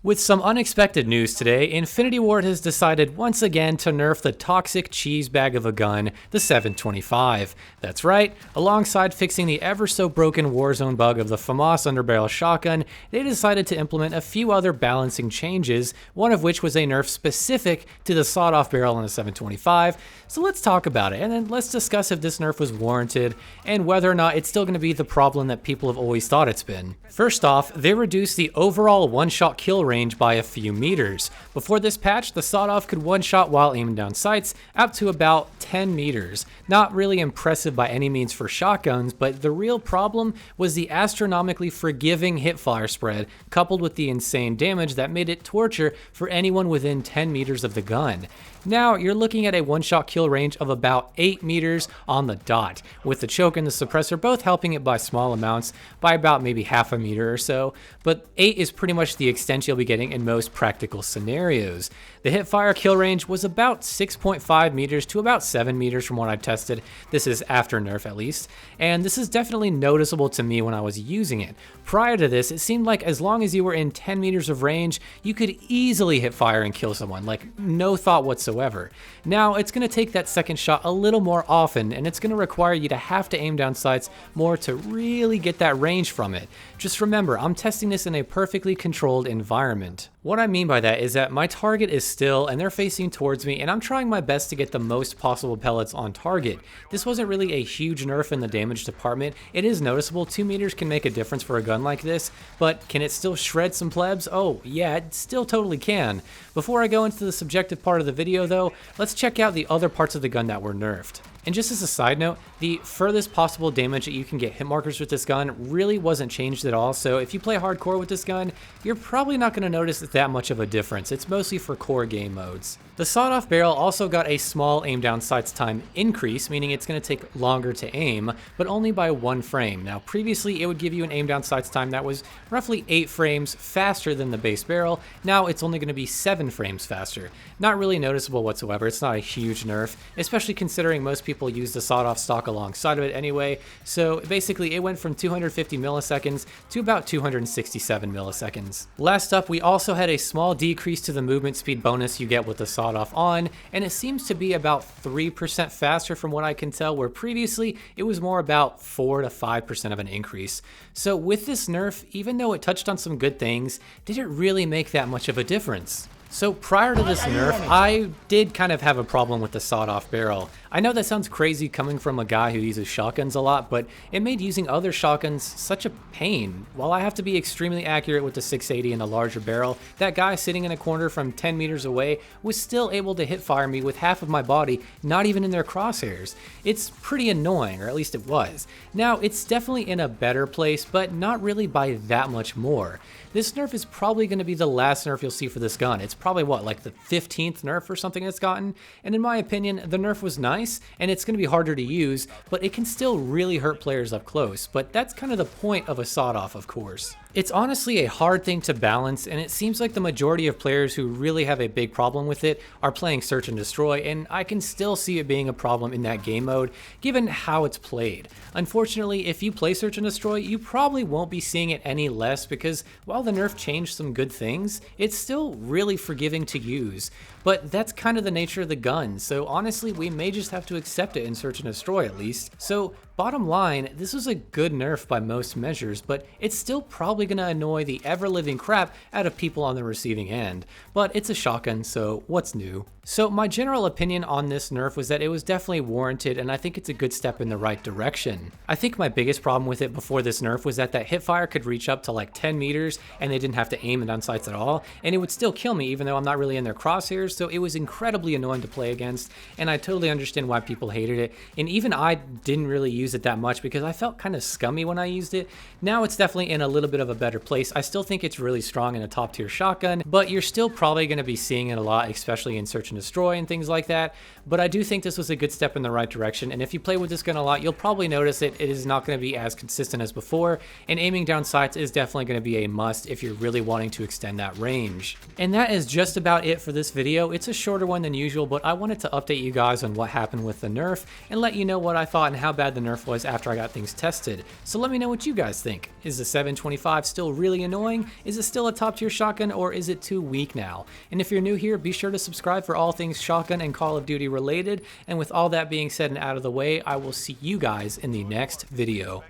With some unexpected news today, Infinity Ward has decided once again to nerf the toxic cheese bag of a gun, the 725. That's right, alongside fixing the ever so broken Warzone bug of the FAMAS underbarrel shotgun, they decided to implement a few other balancing changes, one of which was a nerf specific to the sawed-off barrel on the 725. So let's talk about it, and then let's discuss if this nerf was warranted, and whether or not it's still going to be the problem that people have always thought it's been. First off, they reduced the overall one-shot kill range by a few meters. Before this patch, the sawed-off could one-shot while aiming down sights up to about 10 meters. Not really impressive by any means for shotguns, but the real problem was the astronomically forgiving hipfire spread, coupled with the insane damage that made it torture for anyone within 10 meters of the gun. Now, you're looking at a one-shot kill range of about 8 meters on the dot, with the choke and the suppressor both helping it by small amounts, by about maybe half a meter or so, but 8 is pretty much the extent you'll be getting in most practical scenarios. The hipfire kill range was about 6.5 meters to about 7 meters from what I've tested. This is after nerf at least, and this is definitely noticeable to me when I was using it. Prior to this, it seemed like as long as you were in 10 meters of range, you could easily hit fire and kill someone, like no thought whatsoever. Now, it's going to take that second shot a little more often, and it's going to require you to have to aim down sights more to really get that range from it. Just remember, I'm testing this in a perfectly controlled environment. What I mean by that is that my target is still and they're facing towards me, and I'm trying my best to get the most possible pellets on target. This wasn't really a huge nerf in the damage department. It is noticeable, 2 meters can make a difference for a gun like this, but can it still shred some plebs? Oh yeah, it still totally can. Before I go into the subjective part of the video though, let's check out the other parts of the gun that were nerfed. And just as a side note, the furthest possible damage that you can get hit markers with this gun really wasn't changed at all, so if you play hardcore with this gun, you're probably not going to notice that much of a difference. It's mostly for core game modes. The sawed-off barrel also got a small aim down sights time increase, meaning it's going to take longer to aim, but only by 1 frame. Now previously it would give you an aim down sights time that was roughly 8 frames faster than the base barrel. Now it's only going to be 7 frames faster. Not really noticeable whatsoever. It's not a huge nerf, especially considering most people use the sawed-off stock alongside of it anyway. So basically it went from 250 milliseconds to about 267 milliseconds. Last up, we also had a small decrease to the movement speed bonus you get with the sawed-off on, and it seems to be about 3% faster from what I can tell, where previously it was more about 4 to 5% of an increase. So with this nerf, even though it touched on some good things, did it really make that much of a difference? So prior to this nerf, I did kind of have a problem with the sawed-off barrel. I know that sounds crazy coming from a guy who uses shotguns a lot, but it made using other shotguns such a pain. While I have to be extremely accurate with the 680 and the larger barrel, that guy sitting in a corner from 10 meters away was still able to hit fire me with half of my body, not even in their crosshairs. It's pretty annoying, or at least it was. Now, it's definitely in a better place, but not really by that much more. This nerf is probably going to be the last nerf you'll see for this gun. It's probably what, like the 15th nerf or something it's gotten? And in my opinion, the nerf was nice, and it's going to be harder to use, but it can still really hurt players up close. But that's kind of the point of a sawed-off, of course. It's honestly a hard thing to balance, and it seems like the majority of players who really have a big problem with it are playing Search and Destroy, and I can still see it being a problem in that game mode, given how it's played. Unfortunately, if you play Search and Destroy, you probably won't be seeing it any less, because while the nerf changed some good things, it's still really forgiving to use. But that's kind of the nature of the gun, so honestly, we may just have to accept it in Search and Destroy at least. So bottom line, this was a good nerf by most measures, but it's still probably going to annoy the ever-living crap out of people on the receiving end. But it's a shotgun, so what's new? So my general opinion on this nerf was that it was definitely warranted, and I think it's a good step in the right direction. I think my biggest problem with it before this nerf was that hipfire could reach up to like 10 meters, and they didn't have to aim it on sights at all, and it would still kill me even though I'm not really in their crosshairs, so it was incredibly annoying to play against, and I totally understand why people hated it, and even I didn't really use it that much because I felt kind of scummy when I used it. Now it's definitely in a little bit of a better place. I still think it's really strong in a top tier shotgun, but you're still probably going to be seeing it a lot, especially in Search and Destroy and things like that. But I do think this was a good step in the right direction, and if you play with this gun a lot, you'll probably notice it is not going to be as consistent as before, and aiming down sights is definitely going to be a must if you're really wanting to extend that range. And that is just about it for this video. It's a shorter one than usual, but I wanted to update you guys on what happened with the nerf and let you know what I thought and how bad the nerf Nerf was after I got things tested. So let me know what you guys think. Is the 725 still really annoying? Is it still a top tier shotgun, or is it too weak now? And if you're new here, be sure to subscribe for all things shotgun and Call of Duty related. And with all that being said and out of the way, I will see you guys in the next video.